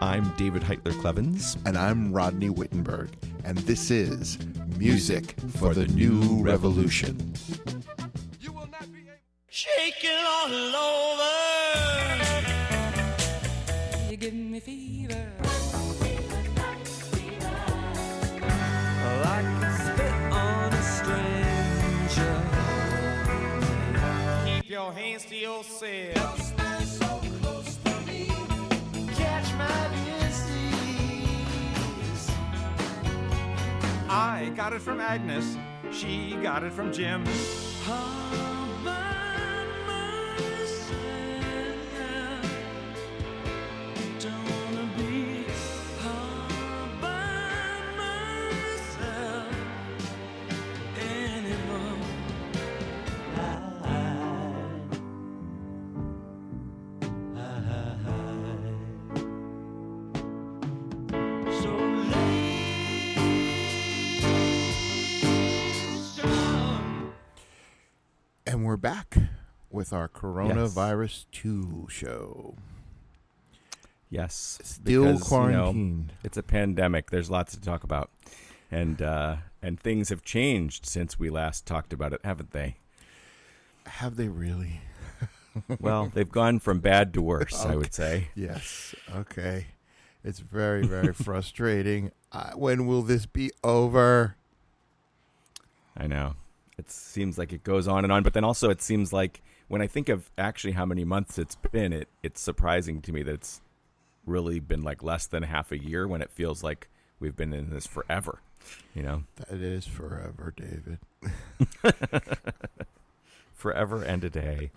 I'm David Heitler-Klevans. And I'm Rodney Wittenberg. And this is Music for the New Revolution. You will not be able shake it all over. You give me fever. Like a spit on a stranger. Keep your hands to yourself. Don't stand so close to me. Catch my disease. I got it from Agnes. She got it from Jim. And we're back with our Coronavirus 2 show. Yes. Still quarantined. It's a pandemic. There's lots to talk about. And things have changed since we last talked about it, haven't they? Have they really? Well, they've gone from bad to worse, okay. I would say. Yes. Okay. It's very, very frustrating. When will this be over? I know. It seems like it goes on and on, but then also it seems like when I think of actually how many months it's been, it's surprising to me that it's really been like less than half a year when it feels like we've been in this forever, you know? That is forever, David. Forever and a day.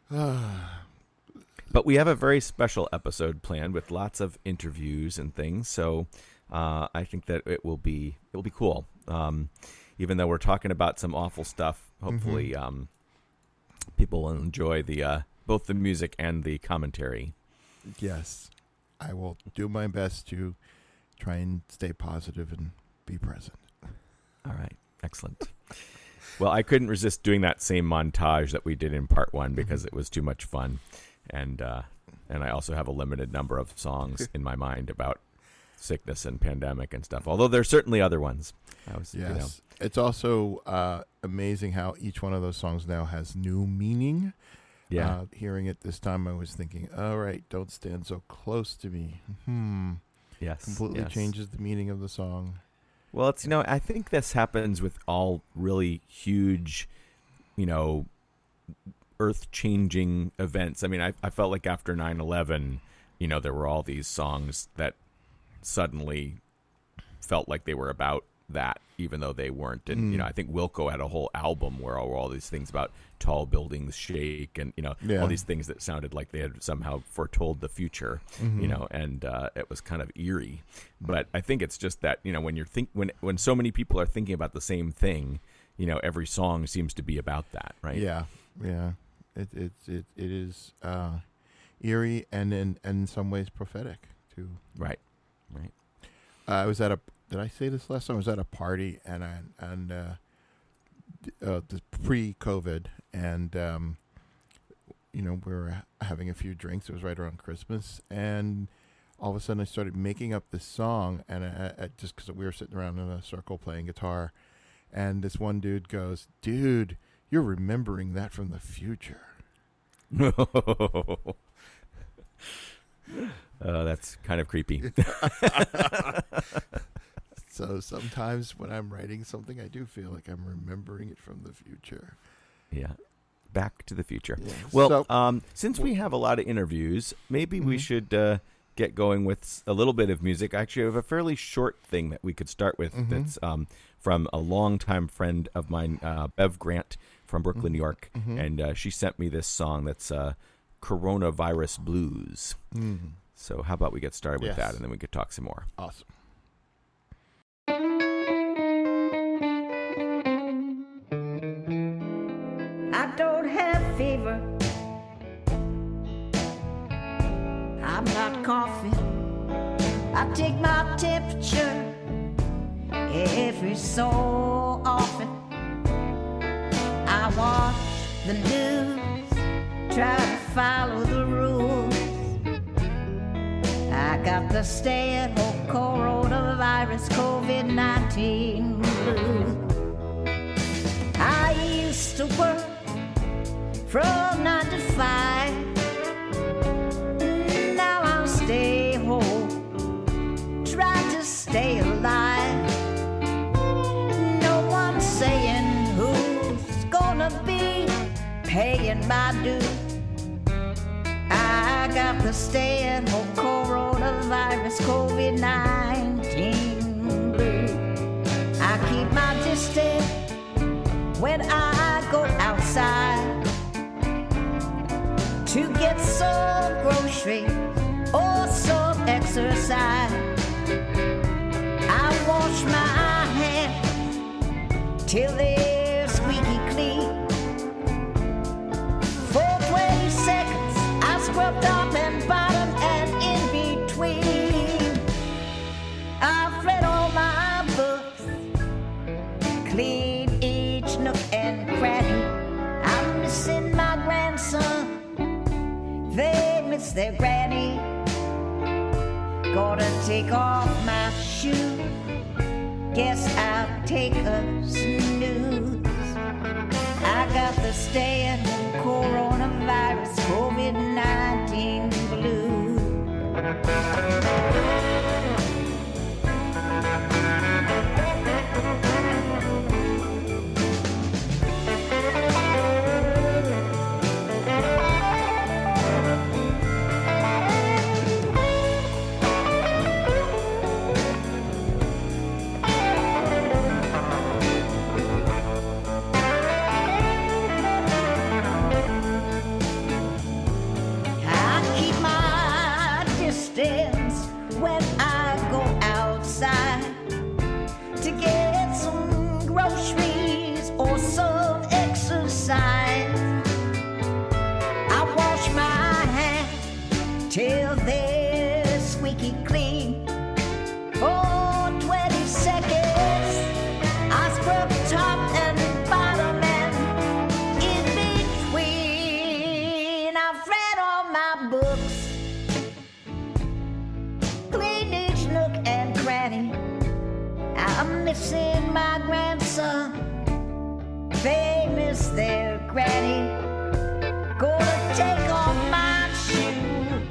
But we have a very special episode planned with lots of interviews and things, so I think that it'll be cool. Even though we're talking about some awful stuff, hopefully people will enjoy the both the music and the commentary. Yes. I will do my best to try and stay positive and be present. All right. Excellent. Well, I couldn't resist doing that same montage that we did in part one because it was too much fun. And I also have a limited number of songs in my mind about sickness and pandemic and stuff, although there's certainly other ones. Yes. It's also amazing how each one of those songs now has new meaning. Yeah. Hearing it this time, I was thinking, all right, don't stand so close to me. Yes. Completely changes the meaning of the song. Well, it's, I think this happens with all really huge, earth-changing events. I mean, I felt like after 9/11, there were all these songs that suddenly felt like they were about that, even though they weren't. And I think Wilco had a whole album where all these things about tall buildings shake and all these things that sounded like they had somehow foretold the future. And it was kind of eerie. But I think it's just that when so many people are thinking about the same thing, every song seems to be about that, right? Yeah. It is eerie and in some ways prophetic too. Right. I was at did I say this last time? I was at a party and pre-COVID, and we were having a few drinks. It was right around Christmas, and all of a sudden I started making up this song, and I just because we were sitting around in a circle playing guitar, and this one dude goes, "Dude, you're remembering that from the future." That's kind of creepy. So sometimes when I'm writing something, I do feel like I'm remembering it from the future. Yeah. Back to the Future. Yeah. Well, since we have a lot of interviews, maybe we should get going with a little bit of music. Actually, I have a fairly short thing that we could start with that's from a longtime friend of mine, Bev Grant from Brooklyn, New York. And she sent me this song that's Coronavirus Blues. So how about we get started with that, and then we could talk some more. Awesome. I don't have fever. I'm not coughing. I take my temperature every so often. I watch the news, try to follow the rules. got the stay-at-home coronavirus COVID-19 blues. I used to work from 9 to 5. Now I'll stay home, try to stay alive. No one's saying who's gonna be paying my dues. I got the stay-at-home coronavirus COVID-19 blues. I keep my distance when I go outside to get some groceries or some exercise. I wash my hands till they're squeaky clean. For 20 seconds I scrub top and bottom and in between. I've read all my books, clean each nook and cranny. I'm missing my grandson, they miss their granny. Gonna take off my shoes, guess I'll take a snooze. I got the stay-at-home coronavirus COVID-19 blues. When I go outside to get some groceries or some exercise, I wash my hands till they're squeaky clean. For 20 seconds I scrub top and bottom and in between. I've read all my books, I'm missing my grandson, they miss their granny. Gonna take off my shoe,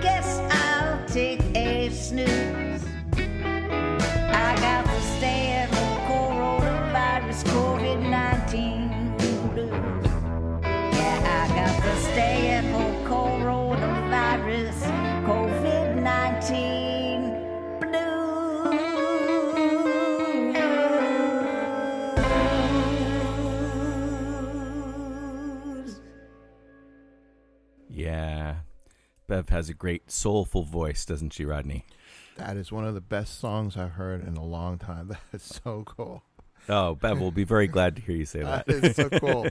guess I'll take a snooze. I got the stay-at-home coronavirus COVID-19 blues. Yeah, I got the stay-at-home coronavirus COVID-19 Yeah. Bev has a great soulful voice, doesn't she, Rodney? That is one of the best songs I've heard in a long time. That is so cool. Oh, Bev will be very glad to hear you say that. That is so cool.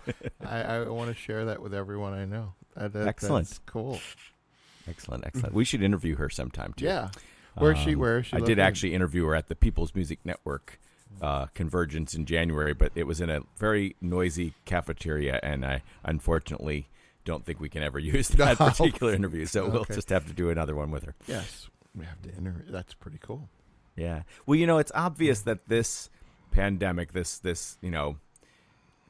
I want to share that with everyone I know. Excellent. That's cool. Excellent. We should interview her sometime, too. Yeah. Where is she? I did actually interview her at the People's Music Network convergence in January, but it was in a very noisy cafeteria, and I unfortunately don't think we can ever use that particular interview, so we'll just have to do another one with her. Yes, we have to interview. That's pretty cool. Yeah. Well, it's obvious that this pandemic, this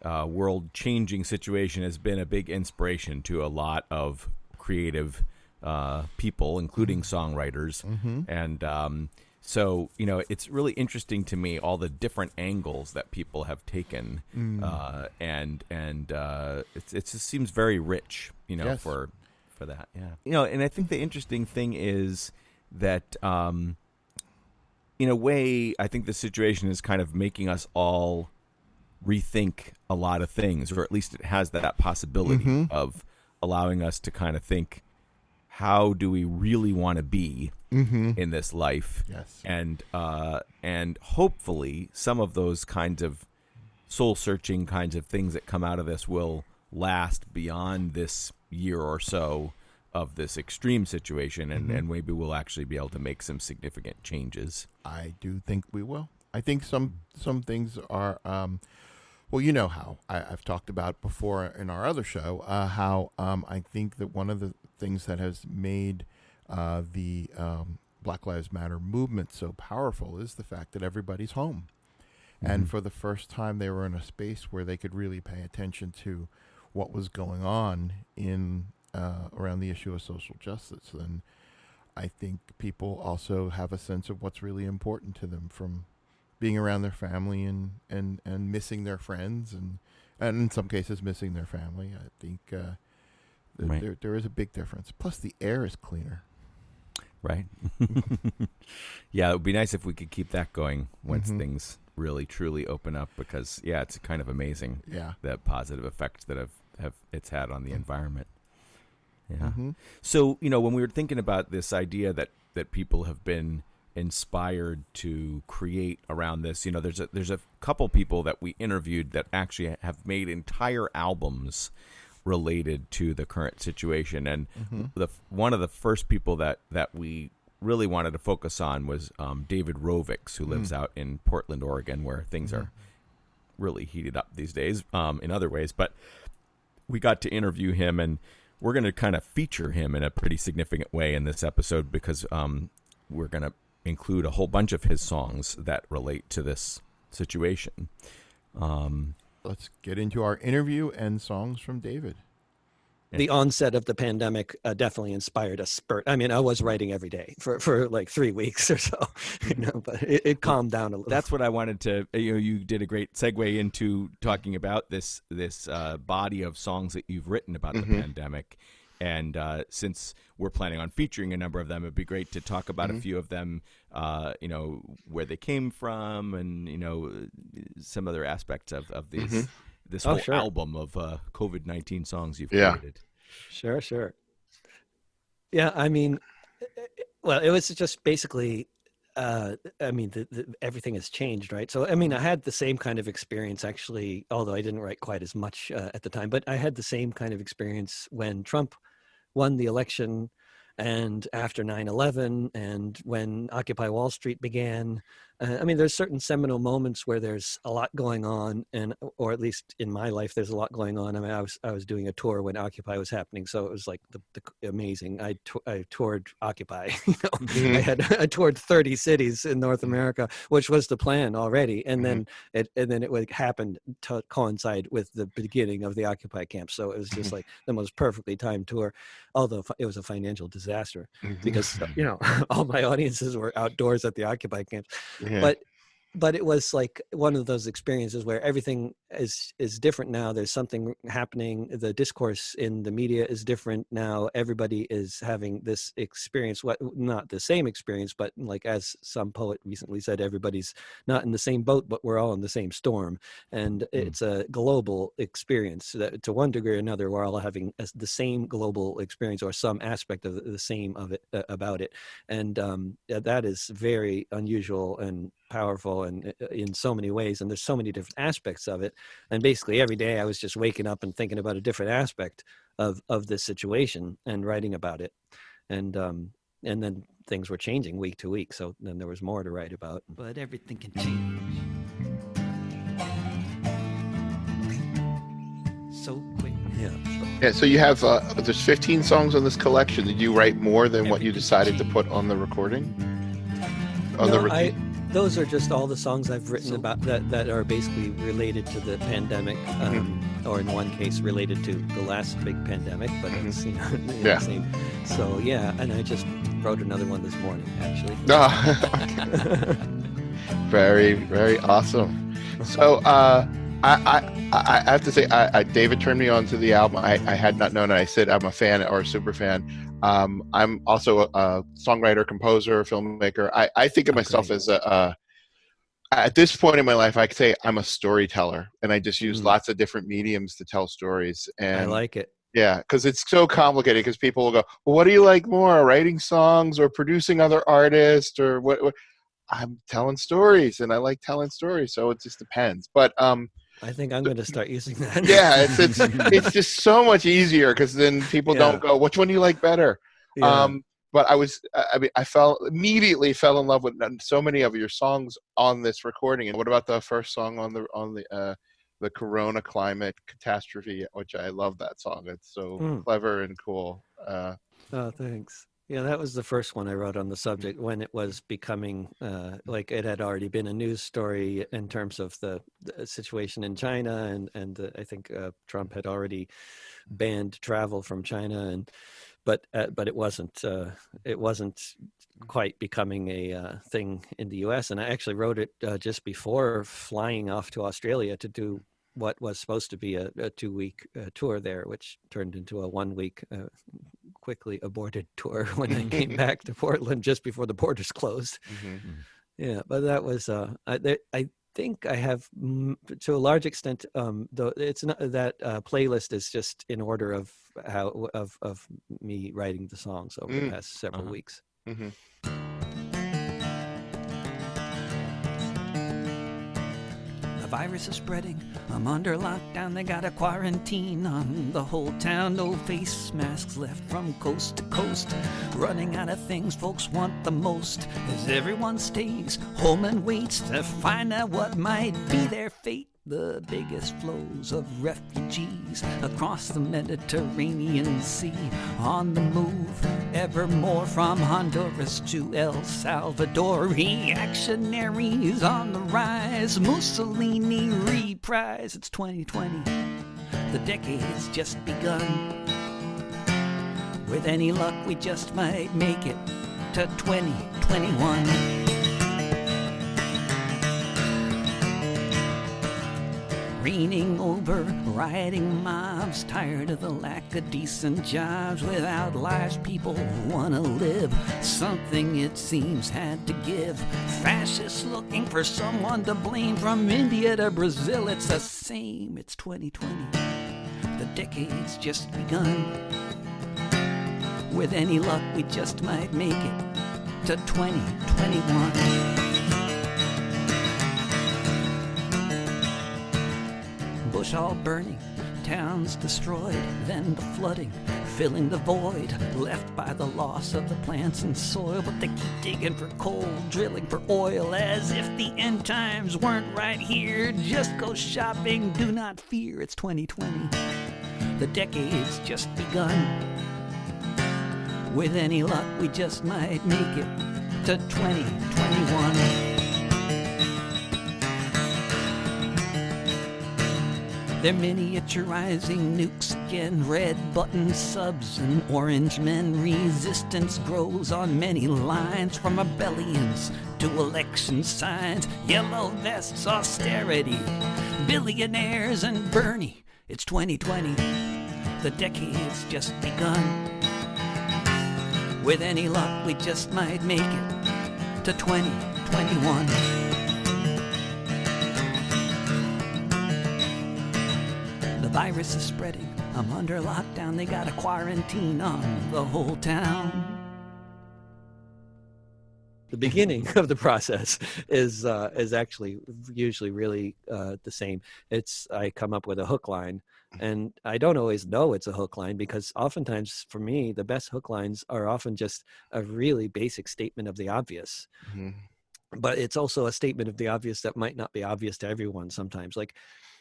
world-changing situation has been a big inspiration to a lot of creative people, including songwriters. Mm-hmm. And so, it's really interesting to me, all the different angles that people have taken. And it just seems very rich, yes. for that. Yeah. And I think the interesting thing is that, in a way, I think the situation is kind of making us all rethink a lot of things, or at least it has that possibility of allowing us to kind of think, how do we really want to be in this life? Yes. And hopefully some of those kinds of soul-searching kinds of things that come out of this will last beyond this year or so of this extreme situation, and maybe we'll actually be able to make some significant changes. I do think we will. I think some things are, well, you know how I've talked about before in our other show, how I think that one of the things that has made the Black Lives Matter movement so powerful is the fact that everybody's home. And for the first time, they were in a space where they could really pay attention to what was going on in around the issue of social justice. And I think people also have a sense of what's really important to them from being around their family and missing their friends and in some cases missing their family. I think there is a big difference. Plus, the air is cleaner. Right. Yeah, it would be nice if we could keep that going once things really truly open up, because it's kind of amazing the positive effects that have it's had on the environment. So when we were thinking about this idea that people have been inspired to create around this, there's a couple people that we interviewed that actually have made entire albums related to the current situation, and one of the first people that we really wanted to focus on was David Rovics, who lives out in Portland, Oregon, where things are really heated up these days in other ways. But we got to interview him, and we're going to kind of feature him in a pretty significant way in this episode, because we're going to include a whole bunch of his songs that relate to this situation. Let's get into our interview and songs from David. The onset of the pandemic definitely inspired a spurt. I mean, I was writing every day for like 3 weeks or so, but it calmed down a little. That's what I wanted to, you did a great segue into talking about this body of songs that you've written about the pandemic. And since we're planning on featuring a number of them, it'd be great to talk about a few of them, where they came from, and some other aspects of these this whole album of COVID-19 songs you've created. Sure. Yeah, I mean, well, it was just basically, everything has changed, right? So, I mean, I had the same kind of experience, actually, although I didn't write quite as much at the time, but I had the same kind of experience when Trump won the election, and after 9/11, and when Occupy Wall Street began. There's certain seminal moments where there's a lot going on, or at least in my life, there's a lot going on. I mean, I was doing a tour when Occupy was happening, so it was like the amazing. I toured Occupy. I toured 30 cities in North America, which was the plan already, and then it would happen to coincide with the beginning of the Occupy camp. So it was just like the most perfectly timed tour, although it was a financial disaster because all my audiences were outdoors at the Occupy camps. But it was like one of those experiences where everything is different now. There's something happening. The discourse in the media is different now. Everybody is having this experience, not the same experience, but like as some poet recently said, everybody's not in the same boat, but we're all in the same storm. And it's a global experience that to one degree or another, we're all having the same global experience or some aspect of the same of it about it. And that is very unusual and powerful and in so many ways, and there's so many different aspects of it. And basically every day I was just waking up and thinking about a different aspect of this situation and writing about it, and then things were changing week to week, so then there was more to write about. But everything can change so quick. Yeah, so you have there's 15 songs on this collection. Did you write more than what you decided to put on the recording? Those are just all the songs I've written about that are basically related to the pandemic, or in one case related to the last big pandemic, but it's the same. So and I just wrote another one this morning, actually. Very, very awesome. So I have to say, David turned me on to the album. I had not known it. I said I'm a fan or a super fan. I'm also a songwriter, composer, filmmaker. I think of myself as at this point in my life, I could say I'm a storyteller, and I just use lots of different mediums to tell stories. And I like it. Yeah, because it's so complicated. Because people will go, "Well, what do you like more, writing songs or producing other artists, or what?" I'm telling stories, and I like telling stories, so it just depends. But I think I'm going to start using that. Yeah, it's just so much easier because then people don't go, which one do you like better? Yeah. But I immediately fell in love with so many of your songs on this recording. And what about the first song on the Corona Climate Catastrophe, which I love that song. It's so clever and cool. Oh, thanks. Yeah, that was the first one I wrote on the subject when it was becoming like it had already been a news story in terms of the situation in China, and I think Trump had already banned travel from China, but it wasn't quite becoming a thing in the U.S. And I actually wrote it just before flying off to Australia to do what was supposed to be a 2-week tour there, which turned into a 1-week quickly aborted tour when I came back to Portland just before the borders closed. Yeah, but that was I think I have to a large extent though it's not that playlist is just in order of how of me writing the songs over the past several weeks. The virus is spreading. I'm under lockdown. They got a quarantine on the whole town. No face masks left from coast to coast. Running out of things folks want the most as everyone stays home and waits to find out what might be their fate. The biggest flows of refugees across the Mediterranean Sea, on the move, ever more from Honduras to El Salvador. Reactionaries on the rise, Mussolini reprise. It's 2020, the decade's just begun. With any luck, we just might make it to 2021. Reigning over, rioting mobs, tired of the lack of decent jobs. Without lives, people who wanna live, something it seems had to give. Fascists looking for someone to blame, from India to Brazil, it's the same. It's 2020, the decade's just begun. With any luck, we just might make it to 2021. Bush all burning, towns destroyed, then the flooding, filling the void left by the loss of the plants and soil. But they keep digging for coal, drilling for oil, as if the end times weren't right here. Just go shopping, do not fear. It's 2020, the decade's just begun. With any luck, we just might make it to 2021. They're miniaturizing nukes again, red button subs and orange men. Resistance grows on many lines, from rebellions to election signs. Yellow vests, austerity, billionaires and Bernie. It's 2020, the decade's just begun. With any luck, we just might make it to 2021. The virus is spreading. I'm under lockdown. They got a quarantine on the whole town. The beginning of the process is actually usually really the same. I come up with a hook line, and I don't always know it's a hook line, because oftentimes for me the best hook lines are often just a really basic statement of the obvious. But it's also a statement of the obvious that might not be obvious to everyone sometimes. Like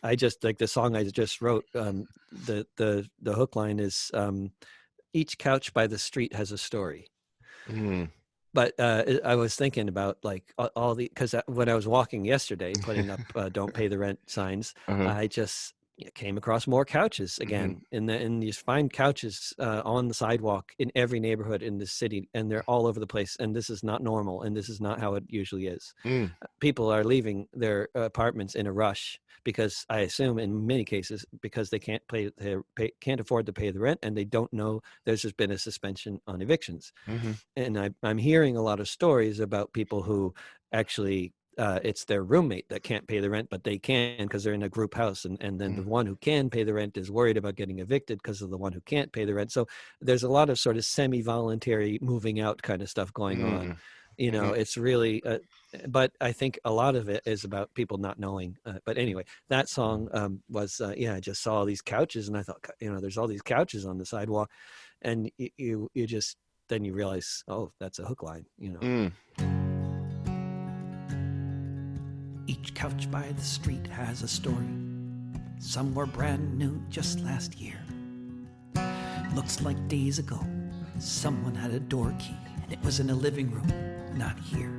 the song I just wrote, the hook line is each couch by the street has a story. But I was thinking about like all because when I was walking yesterday putting up don't pay the rent signs, I just came across more couches again. And you find couches on the sidewalk in every neighborhood in this city, and they're all over the place. And this is not normal, and this is not how it usually is. People are leaving their apartments in a rush, because I assume in many cases because they can't can't afford to pay the rent, and they don't know there's just been a suspension on evictions. And I'm hearing a lot of stories about people who actually it's their roommate that can't pay the rent, but they can because they're in a group house, and then the one who can pay the rent is worried about getting evicted because of the one who can't pay the rent. So there's a lot of sort of semi-voluntary moving out kind of stuff going on. You know, it's really but I think a lot of it is about people not knowing. But anyway, that song was I just saw all these couches, and I thought, there's all these couches on the sidewalk, and you just then you realize, oh, that's a hook line. Each couch by the street has a story. Some were brand new just last year. Looks like days ago. Someone had a door key, and it was in a living room, not here.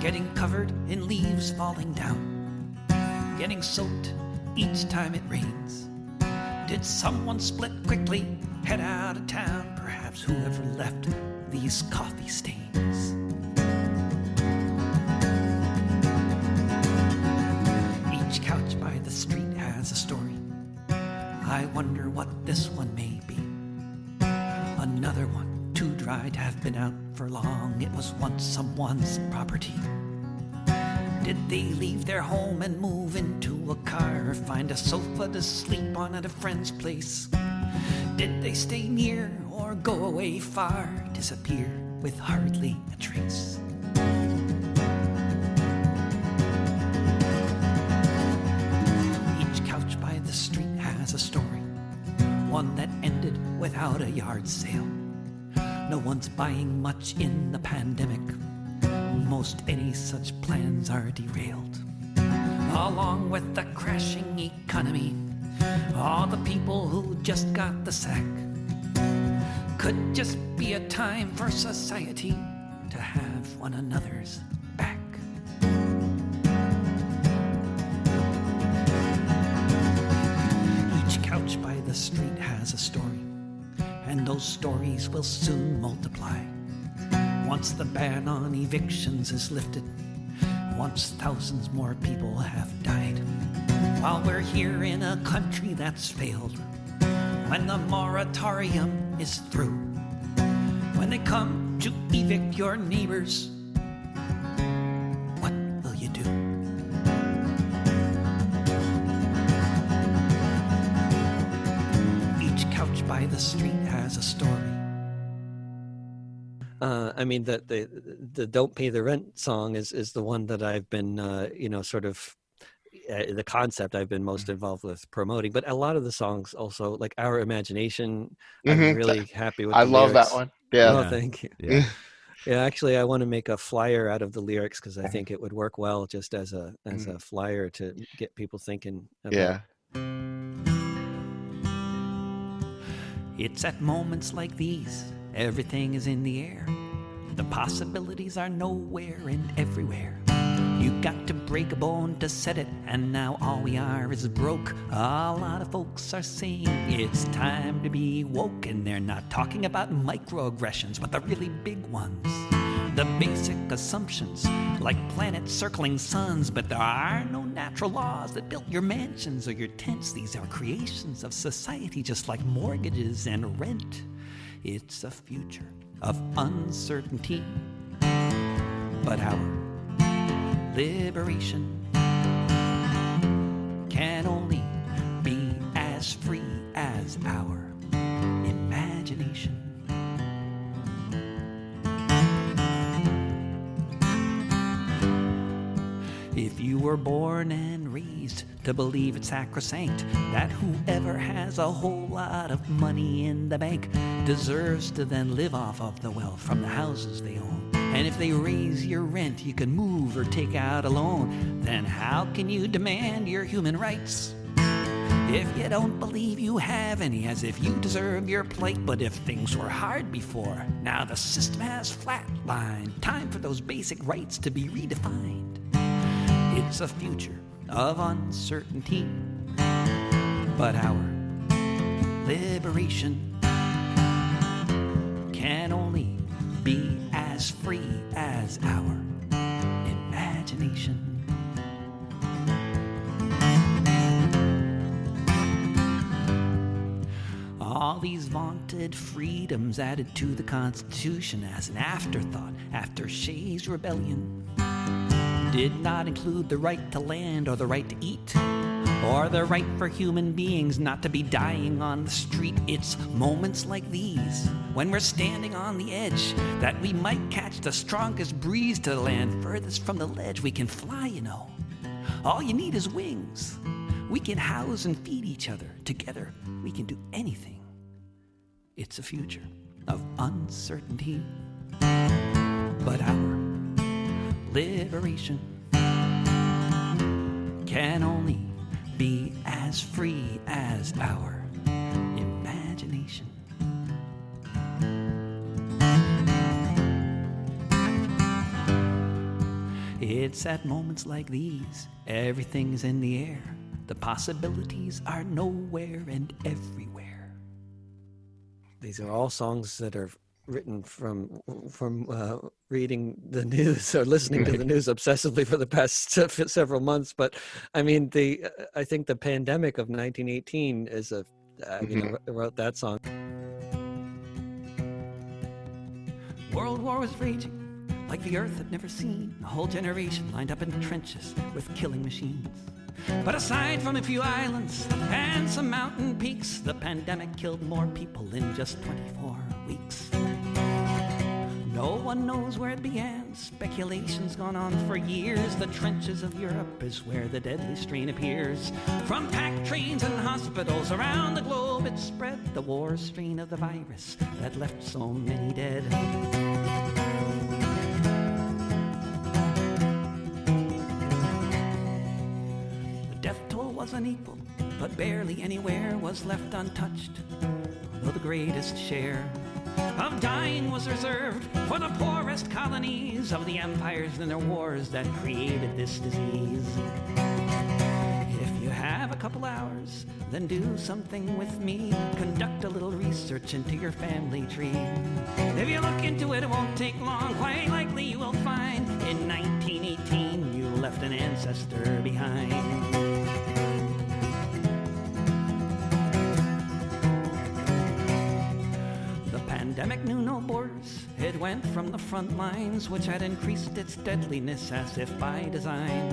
Getting covered in leaves falling down, getting soaked each time it rains. Did someone split quickly, head out of town? Perhaps whoever left these coffee stains. Each couch by the street has a story. I wonder what this one may be. Another one, too dry to have been out for long. It was once someone's property. Did they leave their home and move into a car, or find a sofa to sleep on at a friend's place? Did they stay near or go away far, disappear with hardly a trace? Each couch by the street has a story, one that ended without a yard sale. No one's buying much in the pandemic. Most any such plans are derailed. Along with the crashing economy, all the people who just got the sack. Could just be a time for society to have one another's back. Each couch by the street has a story, and those stories will soon multiply. Once the ban on evictions is lifted, once thousands more people have died. While we're here in a country that's failed, when the moratorium is through, when they come to evict your neighbors, what will you do? Each couch by the street has a story. I mean, the "Don't Pay the Rent" song is the one that I've been, sort of the concept I've been most involved with promoting. But a lot of the songs also, like "Our Imagination," I'm really happy with. I love lyrics. that one. Yeah. Oh, thank you. Yeah. Yeah, actually, I want to make a flyer out of the lyrics because I think it would work well just as a flyer to get people thinking about. Yeah. It's at moments like these, everything is in the air. The possibilities are nowhere and everywhere. You got to break a bone to set it, and now all we are is broke. A lot of folks are saying it's time to be woke, and they're not talking about microaggressions, but the really big ones. The basic assumptions, like planets circling suns, but there are no natural laws that built your mansions or your tents. These are creations of society, just like mortgages and rent. It's a future of uncertainty, but our liberation can only be as free as our imagination. If you were born and raised to believe it's sacrosanct that whoever has a whole lot of money in the bank deserves to then live off of the wealth from the houses they own, and if they raise your rent you can move or take out a loan, then how can you demand your human rights if you don't believe you have any, as if you deserve your plight? But if things were hard before, now the system has flatlined. Time for those basic rights to be redefined. It's a future of uncertainty, but our liberation can only be as free as our imagination. All these vaunted freedoms added to the Constitution as an afterthought after Shays' Rebellion did not include the right to land or the right to eat, or the right for human beings not to be dying on the street. It's moments like these, when we're standing on the edge, that we might catch the strongest breeze to land furthest from the ledge. We can fly, you know. All you need is wings. We can house and feed each other. Together, we can do anything. It's a future of uncertainty, but our liberation can only be as free as our imagination. it's at moments like these, everything's in the air. The possibilities are nowhere and everywhere. These are all songs that are written from reading the news or listening to the news obsessively for the past several months. But I mean, I think the pandemic of 1918 is I wrote that song. World War was raging like the earth had never seen. A whole generation lined up in trenches with killing machines. But aside from a few islands and some mountain peaks, the pandemic killed more people in just 24 weeks. No one knows where it began. Speculation's gone on for years. The trenches of Europe is where the deadly strain appears. From packed trains and hospitals around the globe it spread, the war strain of the virus that left so many dead. The death toll was unequal, but barely anywhere was left untouched, though the greatest share of dying was reserved for the poorest colonies of the empires and their wars that created this disease. If you have a couple hours, then do something with me. Conduct a little research into your family tree. If you look into it, it won't take long. Quite likely you will find in 1918 you left an ancestor behind. Pandemic knew no borders. It went from the front lines, which had increased its deadliness as if by design.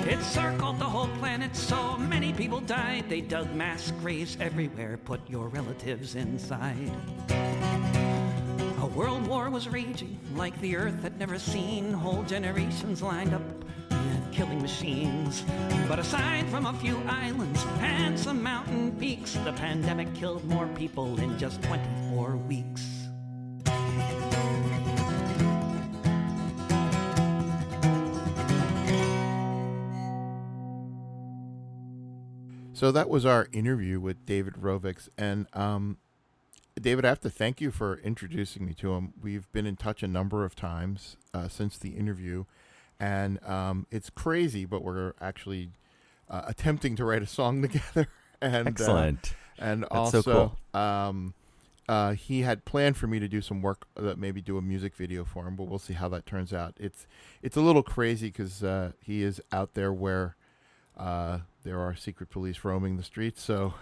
It circled the whole planet, so many people died. They dug mass graves everywhere, put your relatives inside. A world war was raging like the earth had never seen. Whole generations lined up with killing machines. But aside from a few islands and some mountain peaks, the pandemic killed more people in just 24 weeks. So that was our interview with David Rovics. And David, I have to thank you for introducing me to him. We've been in touch a number of times since the interview. And it's crazy, but we're actually attempting to write a song together. And, Excellent. And That's also, so cool. He had planned for me to do some work, maybe do a music video for him, but we'll see how that turns out. It's a little crazy because he is out there where there are secret police roaming the streets. So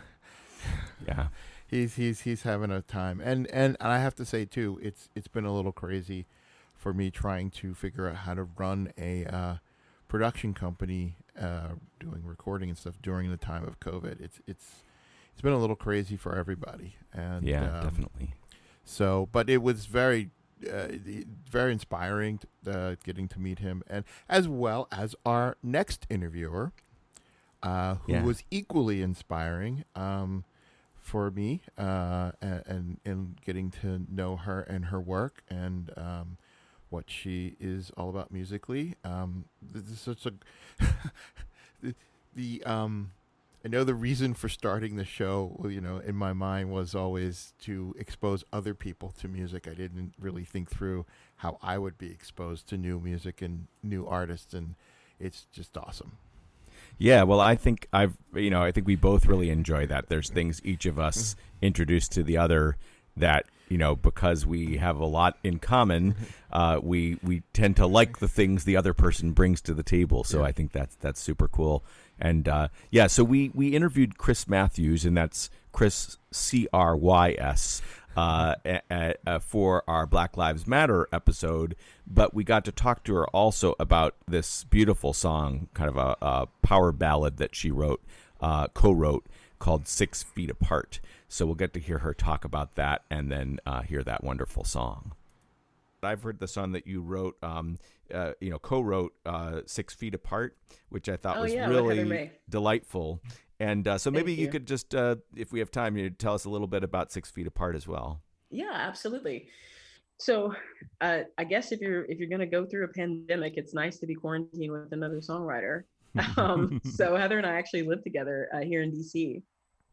Yeah. he's having a time. And I have to say too, it's been a little crazy for me trying to figure out how to run a production company doing recording and stuff during the time of COVID. It's been a little crazy for everybody. And Yeah, definitely. So, but it was very inspiring getting to meet him, and as well as our next interviewer, who was equally inspiring for me, and getting to know her and her work and what she is all about musically. This is such a I know the reason for starting the show, in my mind was always to expose other people to music. I didn't really think through how I would be exposed to new music and new artists, and it's just awesome. Yeah, well, I think I think we both really enjoy that. There's things each of us introduce to the other that, because we have a lot in common, we tend to like the things the other person brings to the table. So yeah. I think that's super cool. And so we interviewed Chris Matthews, and that's Chris Crys for our Black Lives Matter episode. But we got to talk to her also about this beautiful song, kind of a power ballad that she co-wrote called 6 Feet Apart. So we'll get to hear her talk about that and then hear that wonderful song. I've heard the song that you wrote, co-wrote 6 Feet Apart, which I thought was really delightful. And so maybe you could just, if we have time, you tell us a little bit about 6 Feet Apart as well. Yeah, absolutely. So I guess if you're going to go through a pandemic, it's nice to be quarantined with another songwriter. So Heather and I actually lived together here in DC.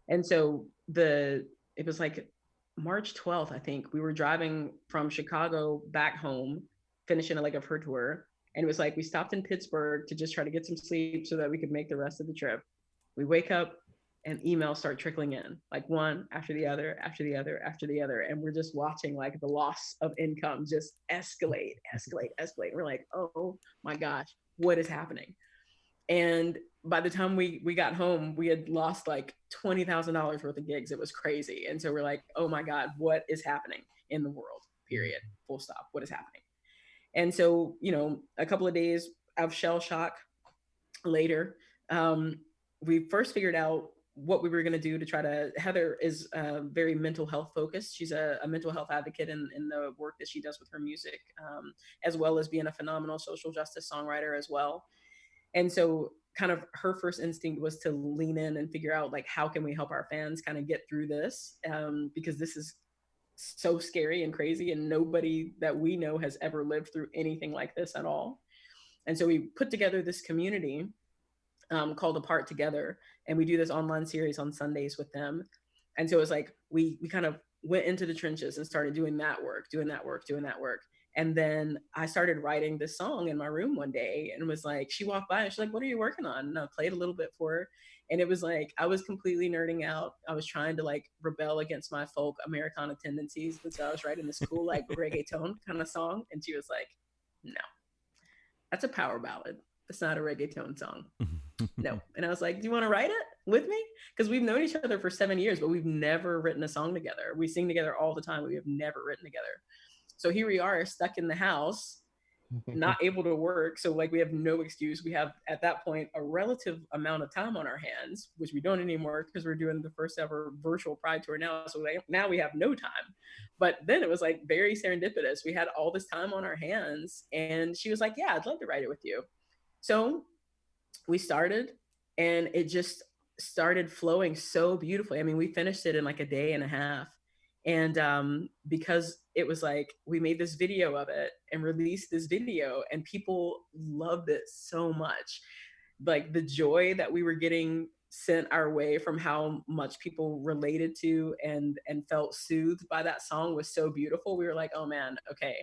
And so it was like March 12th, I think. We were driving from Chicago back home, finishing a leg of her tour. And it was like, we stopped in Pittsburgh to just try to get some sleep so that we could make the rest of the trip. We wake up and emails start trickling in, like one after the other, after the other, after the other. And we're just watching like the loss of income just escalate. We're like, oh my gosh, what is happening? And by the time we got home, we had lost like $20,000 worth of gigs. It was crazy. And so we're like, oh my God, what is happening in the world? Period. Full stop. What is happening? And so, you know, a couple of days of shell shock later, we first figured out what we were going to do to try to, Heather is very mental health focused. She's a mental health advocate in the work that she does with her music, as well as being a phenomenal social justice songwriter as well. And so kind of her first instinct was to lean in and figure out like, how can we help our fans kind of get through this? Because this is so scary and crazy, and nobody that we know has ever lived through anything like this at all. And so we put together this community called Apart Together, and we do this online series on Sundays with them. And so it was like, we kind of went into the trenches and started doing that work. And then I started writing this song in my room one day, and was like, she walked by and she's like, what are you working on? And I played a little bit for her. And it was like, I was completely nerding out. I was trying to like rebel against my folk Americana tendencies. And so I was writing this cool, like reggaeton kind of song. And she was like, no, that's a power ballad. It's not a reggaeton song. No. And I was like, do you want to write it with me? Because we've known each other for 7 years, but we've never written a song together. We sing together all the time, but we have never written together. So here we are stuck in the house, not able to work. So like, we have no excuse. We have at that point a relative amount of time on our hands, which we don't anymore because we're doing the first ever virtual Pride tour now. So like, now we have no time. But then it was like very serendipitous. We had all this time on our hands, and she was like, yeah, I'd love to write it with you. So we started, and it just started flowing so beautifully. I mean, we finished it in like a day and a half. And because it was like, we made this video of it and released this video, and people loved it so much. Like the joy that we were getting sent our way from how much people related to and felt soothed by that song was so beautiful. We were like, oh man, okay,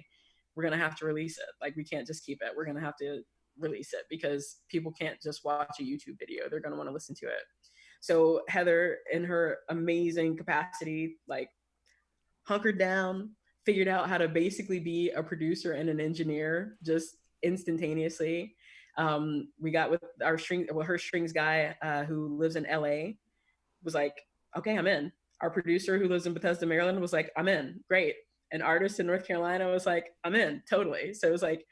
we're going to have to release it. Like, we can't just keep it. We're going to have to release it because people can't just watch a YouTube video. They're going to want to listen to it. So Heather, in her amazing capacity, like hunkered down, figured out how to basically be a producer and an engineer just instantaneously. We got with her strings guy who lives in LA was like, okay, I'm in. Our producer who lives in Bethesda, Maryland was like, I'm in, great. An artist in North Carolina was like, I'm in, totally. So it was like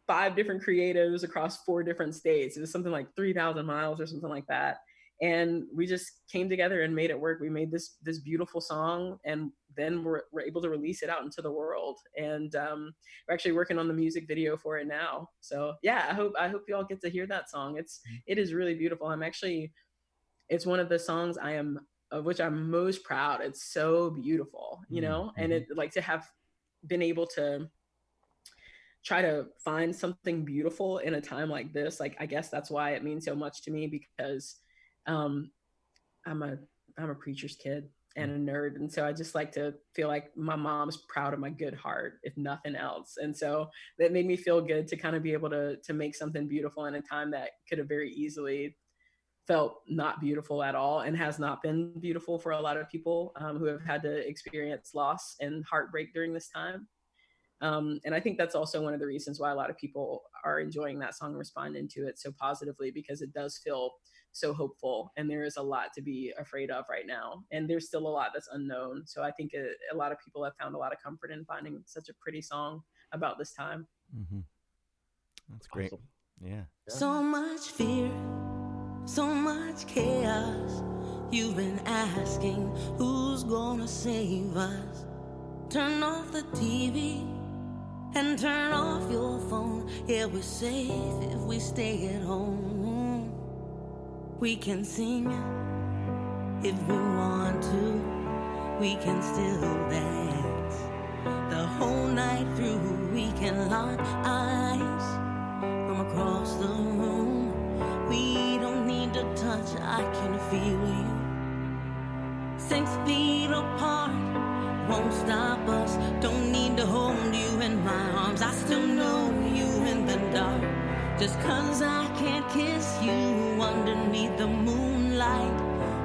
5 different creatives across 4 different states. It was something like 3,000 miles or something like that. And we just came together and made it work. We made this beautiful song, and then we're able to release it out into the world. And we're actually working on the music video for it now. So yeah, I hope you all get to hear that song. It is really beautiful. It's one of the songs of which I'm most proud. It's so beautiful, you know, and it like to have been able to try to find something beautiful in a time like this. Like, I guess that's why it means so much to me, because I'm a preacher's kid and a nerd. And so I just like to feel like my mom's proud of my good heart, if nothing else. And so that made me feel good to kind of be able to make something beautiful in a time that could have very easily felt not beautiful at all, and has not been beautiful for a lot of people who have had to experience loss and heartbreak during this time. And I think that's also one of the reasons why a lot of people are enjoying that song, responding to it so positively, because it does feel so hopeful, and there is a lot to be afraid of right now, and there's still a lot that's unknown. So I think a lot of people have found a lot of comfort in finding such a pretty song about this time. That's great. Awesome. Yeah. So much fear, so much chaos. You've been asking who's gonna save us. Turn off the TV and turn off your phone. Yeah, we're safe if we stay at home. We can sing if we want to. We can still dance the whole night through. We can lock eyes from across the room. We don't need to touch, I can feel you. 6 feet apart won't stop us. Don't need to hold you in my arms. I still know you in the dark. Just 'cause I can't kiss you underneath the moonlight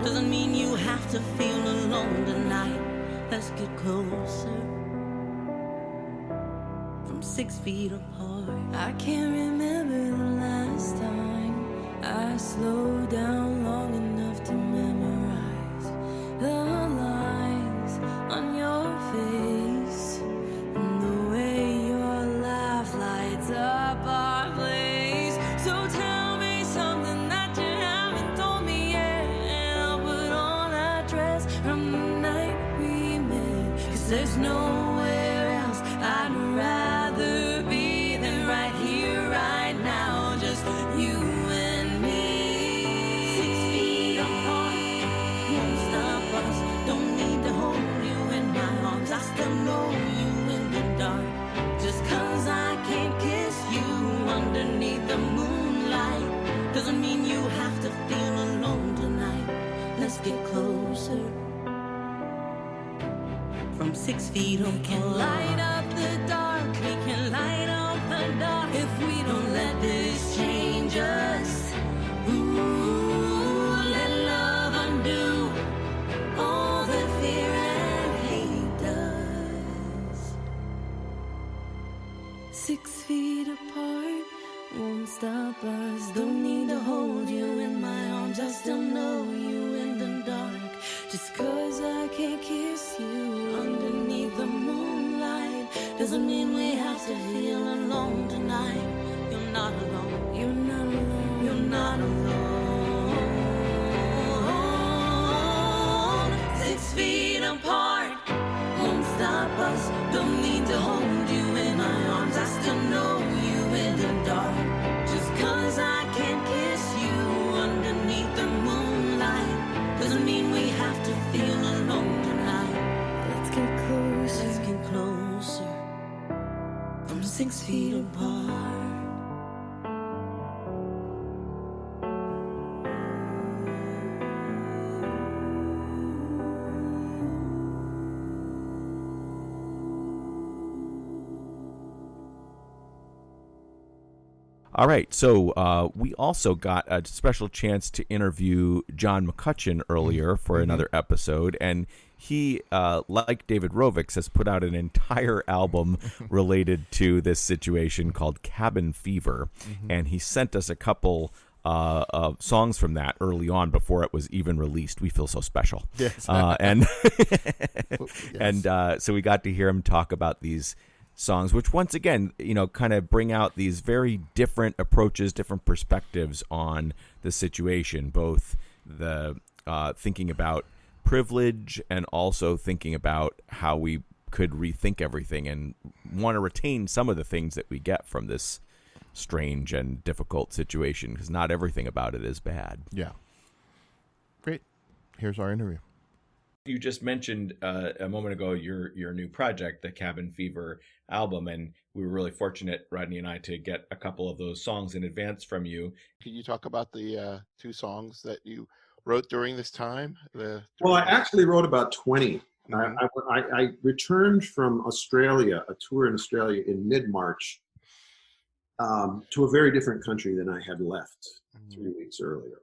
doesn't mean you have to feel alone tonight. Let's get closer from 6 feet apart. I can't remember the last time I slowed down long enough to memorize the lines on your face and the way your laugh lights up our place. So tell me something that you haven't told me yet, and I'll put on a dress from the night we met. 'Cause there's nowhere else I'd rather be than right here, right now, just you and me. 6 feet apart, won't stop us. Don't need to hold you in my arms. I still know you in the dark. Just 'cause I can't kiss you underneath the moonlight doesn't mean you have to feel alone tonight. Let's get closer from 6 feet apart. We can light up the dark. We can light up the dark if we don't let this change us. Ooh, let love undo all that fear and hate does. 6 feet apart won't stop us. Don't need to hold you in my arms. I still know you in the dark. Just 'cause I can't kiss you underneath the moonlight doesn't mean we have to feel alone tonight. You're not alone. You're not alone. You're not alone. 6 feet apart won't stop us. Don't need to hold you in my arms. I still know you in the dark. Just 'cause I can't kiss you underneath the moonlight doesn't mean we have to feel alone tonight. Let's get closer. Let's get closer from 6 feet apart. All right, so we also got a special chance to interview John McCutcheon earlier for another episode, and he, like David Rovics, has put out an entire album related to this situation called Cabin Fever, and he sent us a couple songs from that early on before it was even released. We feel so special. Yes. So we got to hear him talk about these songs, which once again, kind of bring out these very different approaches, different perspectives on the situation, both the thinking about privilege and also thinking about how we could rethink everything and want to retain some of the things that we get from this strange and difficult situation, because not everything about it is bad. Yeah. Great. Here's our interview. You just mentioned a moment ago your new project, the Cabin Fever album, and we were really fortunate, Rodney and I, to get a couple of those songs in advance from you. Can you talk about the 2 songs that you wrote during this time? Well, I actually wrote about 20. I returned from Australia, a tour in Australia in mid-March, to a very different country than I had left 3 weeks earlier.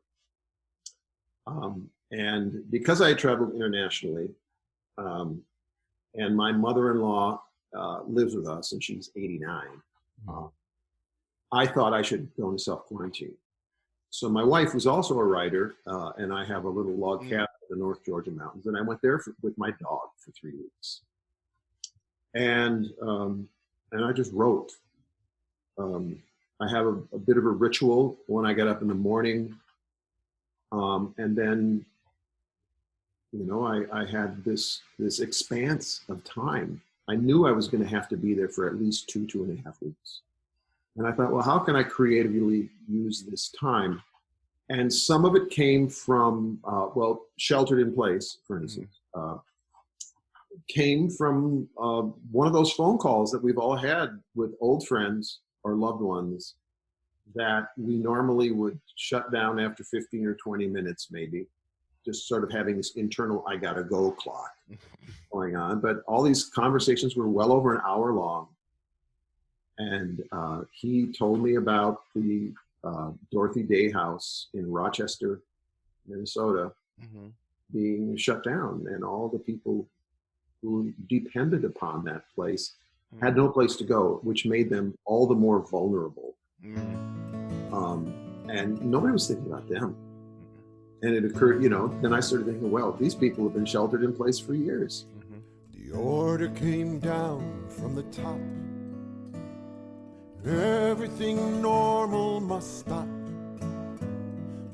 And because I had traveled internationally, and my mother-in-law lives with us, and she's 89, I thought I should go into self-quarantine. So my wife was also a writer, and I have a little log cabin in the North Georgia mountains, and I went there with my dog for 3 weeks. And I just wrote. I have a bit of a ritual when I get up in the morning, and then I had this expanse of time. I knew I was going to have to be there for at least 2.5 weeks. And I thought, well, how can I creatively use this time? And some of it came from, Sheltered in Place, for instance, came from one of those phone calls that we've all had with old friends or loved ones that we normally would shut down after 15 or 20 minutes, maybe, just sort of having this internal I gotta go clock going on. But all these conversations were well over an hour long. And he told me about the Dorothy Day House in Rochester, Minnesota, being shut down, and all the people who depended upon that place had no place to go, which made them all the more vulnerable. And nobody was thinking about them. And it occurred, then I started thinking, well, these people have been sheltered in place for years. The order came down from the top. Everything normal must stop.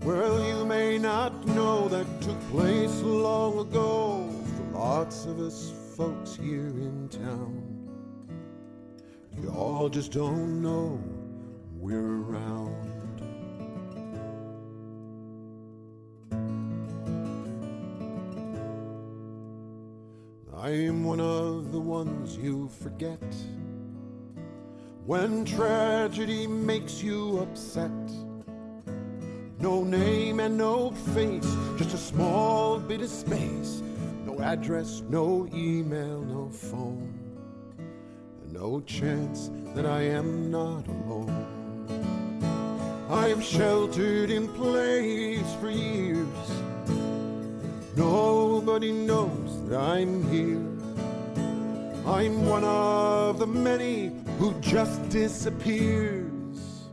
Well, you may not know that took place long ago for lots of us folks here in town. You all just don't know we're around. I am one of the ones you forget when tragedy makes you upset. No name and no face, just a small bit of space. No address, no email, no phone, and no chance that I am not alone. I've sheltered in place for years. Nobody knows that I'm here. I'm one of the many who just disappears.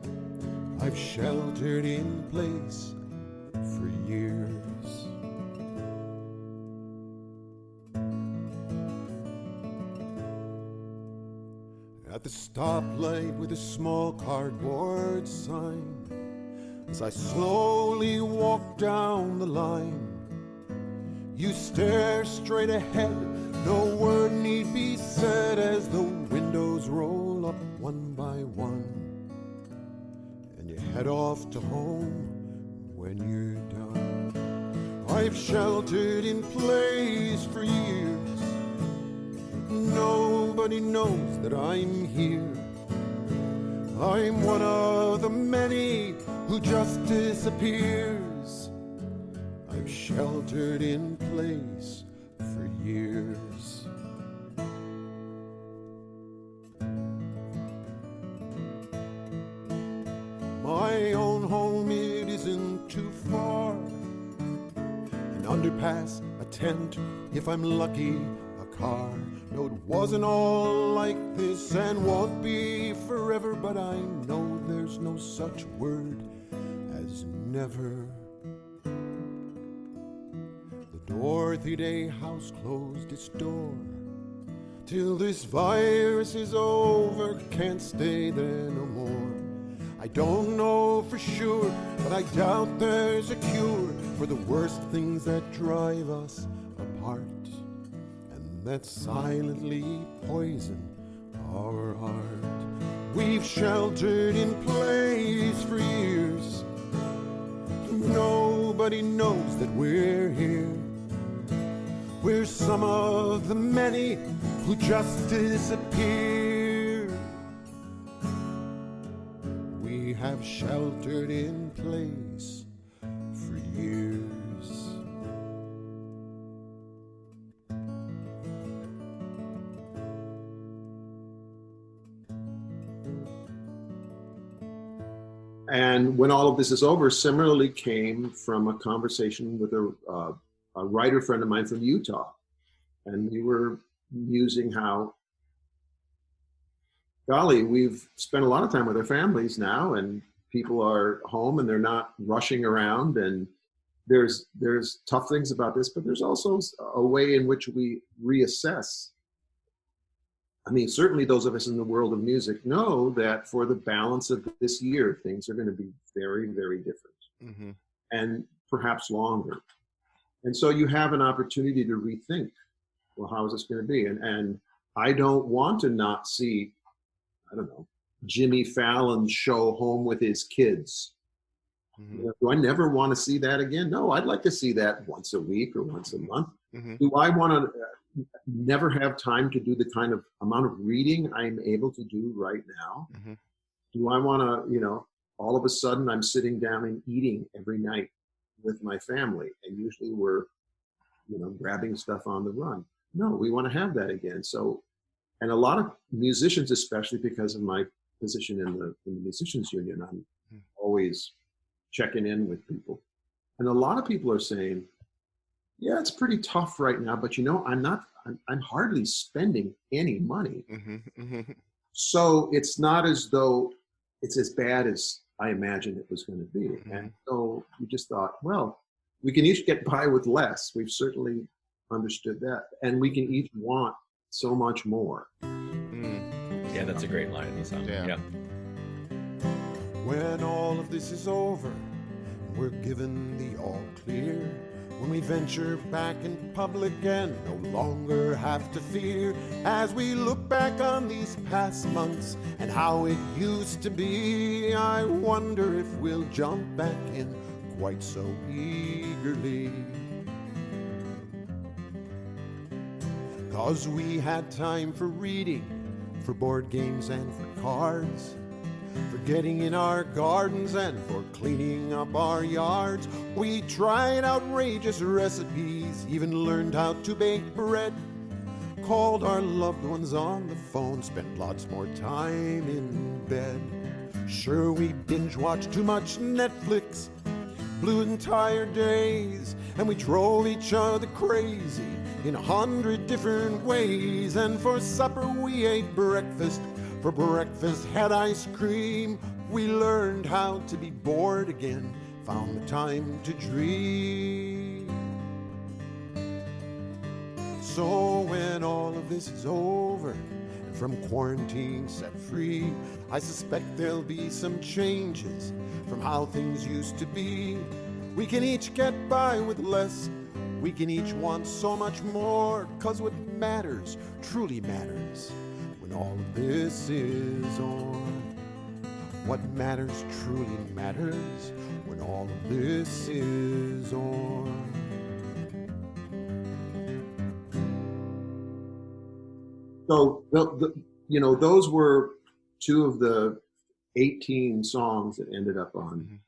I've sheltered in place for years. At the stoplight with a small cardboard sign, as I slowly walk down the line, you stare straight ahead, no word need be said as the windows roll up one by one, and you head off to home when you're done. I've sheltered in place for years. Nobody knows that I'm here. I'm one of the many who just disappears. I've sheltered in place for years. My own home, it isn't too far. An underpass, a tent, if I'm lucky, a car. No, it wasn't all like this and won't be forever, but I know there's no such word as never. The Dorothy Day House closed its door. Till this virus is over, can't stay there no more. I don't know for sure, but I doubt there's a cure for the worst things that drive us apart, and that silently poison our heart. We've sheltered in place for years. Nobody knows that we're here. We're some of the many who just disappear. We have sheltered in place for years. And when all of this is over, similarly came from a conversation with a writer friend of mine from Utah. And we were musing how, golly, we've spent a lot of time with our families now, and people are home and they're not rushing around. And there's tough things about this, but there's also a way in which we reassess. I mean, certainly those of us in the world of music know that for the balance of this year, things are going to be very, very different, and perhaps longer. And so you have an opportunity to rethink, well, how is this going to be? And I don't want to not see, I don't know, Jimmy Fallon's show Home with His Kids. Do I never want to see that again? No, I'd like to see that once a week or once a month. Do I want to never have time to do the kind of amount of reading I'm able to do right now? Do I want to, all of a sudden I'm sitting down and eating every night with my family, and usually we're, grabbing stuff on the run? No, we want to have that again. So And a lot of musicians, especially because of my position in the musicians union, I'm always checking in with people. And a lot of people are saying, yeah, it's pretty tough right now, but I'm hardly spending any money. So it's not as though it's as bad as I imagined it was going to be. And so we just thought, well, we can each get by with less. We've certainly understood that. And we can each want so much more. Yeah, that's a great line in the song. Yeah. When all of this is over, we're given the all clear. When we venture back in public and no longer have to fear, as we look back on these past months and how it used to be, I wonder if we'll jump back in quite so eagerly. 'Cause we had time for reading, for board games and for cards, for getting in our gardens and for cleaning up our yards. We tried outrageous recipes, even learned how to bake bread, called our loved ones on the phone, spent lots more time in bed. Sure, we binge-watched too much Netflix, blew entire days, and we drove each other crazy in 100 different ways. And for supper we ate breakfast, for breakfast had ice cream. We learned how to be bored again, found the time to dream. So when all of this is over, and from quarantine set free, I suspect there'll be some changes from how things used to be. We can each get by with less, we can each want so much more, 'cause what matters, truly matters, when all of this is on. What matters truly matters when all of this is on. So, those were two of the 18 songs that ended up on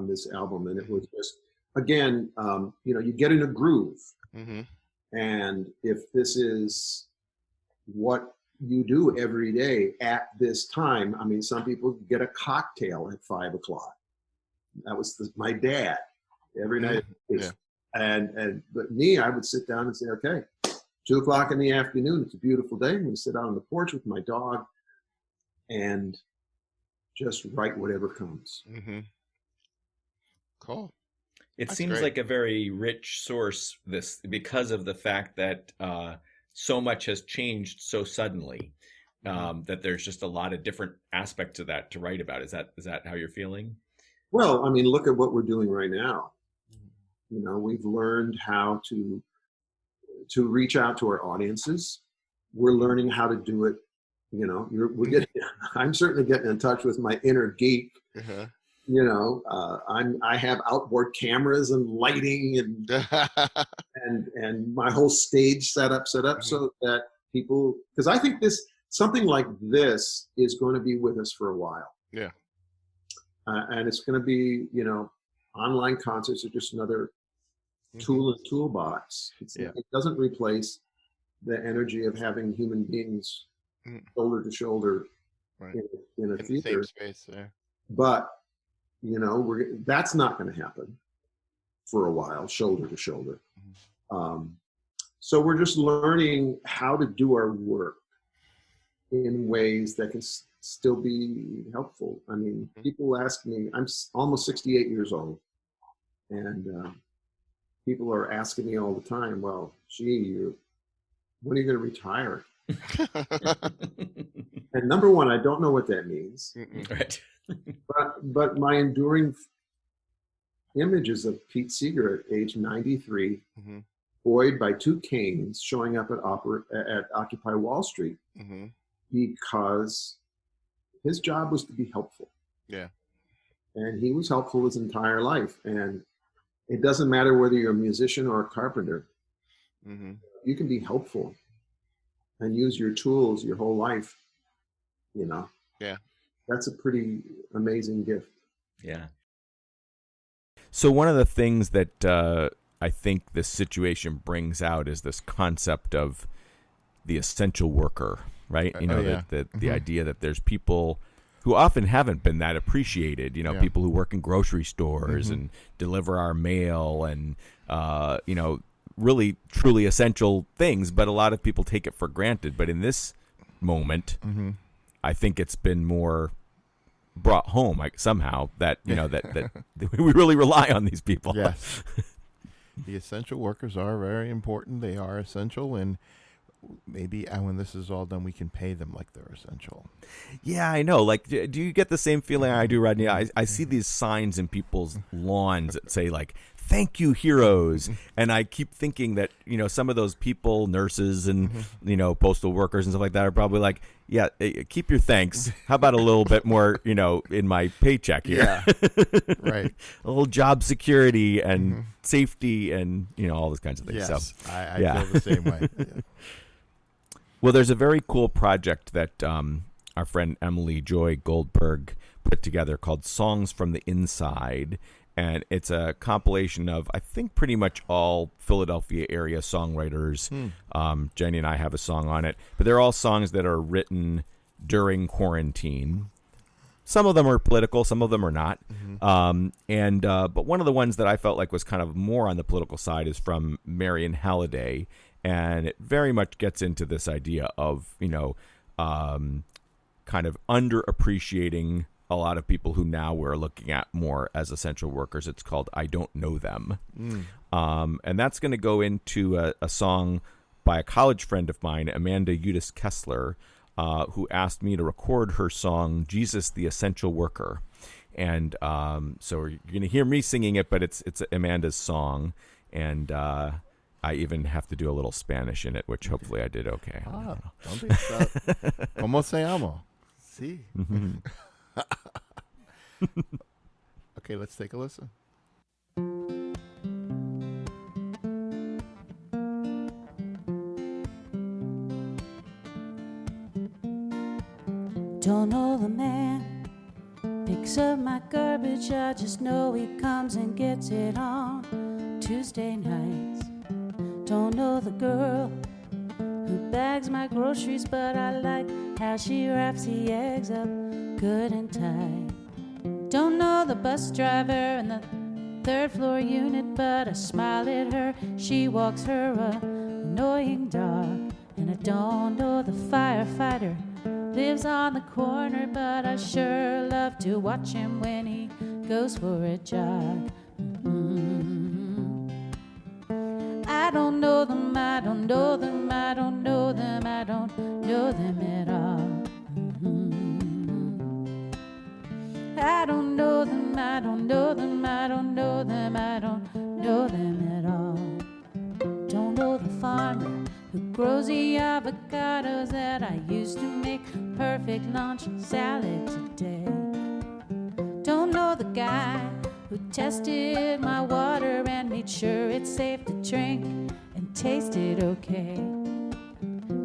this album. And it was just, again, you get in a groove. And if this is what you do every day at this time, I mean, some people get a cocktail at 5 o'clock. That was my dad every night. Yeah. But me, I would sit down and say, okay, 2 o'clock in the afternoon, it's a beautiful day. I'm going to sit out on the porch with my dog and just write whatever comes. Cool. It That's seems great. like a very rich source, this, because of the fact that so much has changed so suddenly, that there's just a lot of different aspects to that to write about. Is that how you're feeling? Well, I mean, look at what we're doing right now. We've learned how to reach out to our audiences. We're learning how to do it. I'm certainly getting in touch with my inner geek. I have outboard cameras and lighting and my whole stage set up so that people, because I think something like this is going to be with us for a while. Yeah. And it's going to be, online concerts are just another tool in the toolbox. It doesn't replace the energy of having human beings shoulder to shoulder in a theater. The same space there. But that's not going to happen for a while, shoulder to shoulder. So we're just learning how to do our work in ways that can still be helpful. I mean, people ask me, I'm almost 68 years old, and people are asking me all the time, well, gee, when are you going to retire? And number one, I don't know what that means. Right. But my enduring images of Pete Seeger at age 93, buoyed by 2 canes, showing up at Occupy Wall Street, because his job was to be helpful. Yeah. And he was helpful his entire life. And it doesn't matter whether you're a musician or a carpenter. You can be helpful and use your tools your whole life, Yeah. That's a pretty amazing gift. Yeah. So one of the things that I think this situation brings out is this concept of the essential worker, right? You know, yeah. the idea that there's people who often haven't been that appreciated, you know, Yeah. people who work in grocery stores and deliver our mail and, you know, really truly essential things, but a lot of people take it for granted. But in this moment, I think it's been more brought home, like somehow, that, you know, that we really rely on these people. Yes. The essential workers are very important. They are essential, and maybe when this is all done, we can pay them like they're essential. Yeah, I know. Like, do you get the same feeling I do, Rodney? I see these signs in people's lawns that say, like, "Thank you, heroes." And I keep thinking that, you know, some of those people, nurses and, you know, postal workers and stuff like that are probably like, yeah, keep your thanks. How about a little bit more, you know, in my paycheck here? Yeah. Right. A little job security and safety and, you know, all those kinds of things. Yes. So, I yeah. feel the same way. Yeah. Well, there's a very cool project that our friend Emily Joy Goldberg put together called Songs from the Inside. And it's a compilation of, I think, pretty much all Philadelphia area songwriters. Jenny and I have a song on it. But they're all songs that are written during quarantine. Some of them are political, some of them are not. But one of the ones that I felt like was kind of more on the political side is from Marion Halliday. And it very much gets into this idea of, you know, kind of underappreciating a lot of people who now we're looking at more as essential workers. It's called I Don't Know Them. And that's going to go into a song by a college friend of mine, Amanda Udis-Kessler, who asked me to record her song, Jesus the Essential Worker. And so you're going to hear me singing it, but it's Amanda's song. And I even have to do a little Spanish in it, which hopefully I did okay. ¿Dónde está? ¿Cómo se llama? Sí. Okay, let's take a listen. Don't know the man picks up my garbage. I just know he comes and gets it on Tuesday nights. Don't know the girl who bags my groceries, but I like how she wraps the eggs up good and tight. Don't know the bus driver in the third floor unit, but I smile at her. She walks her annoying dog. And I don't know the firefighter lives on the corner, but I sure love to watch him when he goes for a jog. I don't know them, I don't know them, I don't know them, I don't know them at all. I don't know them, I don't know them, I don't know them, I don't know them at all. Don't know the farmer who grows the avocados that I used to make perfect lunch salad today. Don't know the guy who tested my water and made sure it's safe to drink and tasted okay.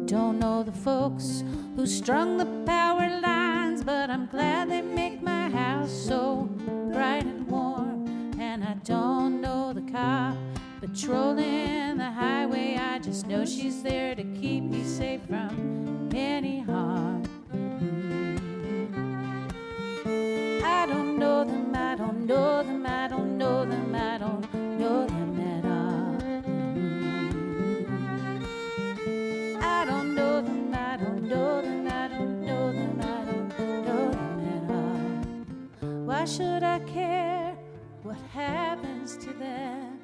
Don't know the folks who strung the power lines, but I'm glad they make my house so bright and warm. And I don't know the cop patrolling the highway, I just know she's there to keep me safe from any harm. I don't know them, I don't know them, I don't know them, I don't know them at all. I don't know them, I don't know them, I don't know them, I don't know them at all. Why should I care what happens to them?